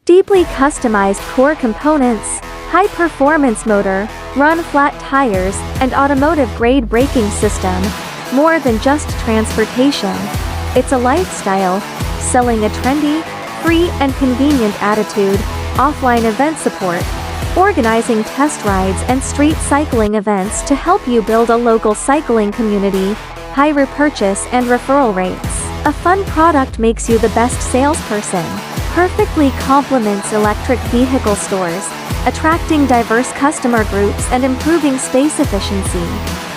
Deeply customized core components, high-performance motor, run-flat tires, and automotive-grade braking system. More than just transportation. It's a lifestyle, selling a trendy, free and convenient attitude, offline event support, organizing test rides and street cycling events to help you build a local cycling community, high repurchase and referral rates. A fun product makes you the best salesperson. Perfectly complements electric vehicle stores, attracting diverse customer groups and improving space efficiency.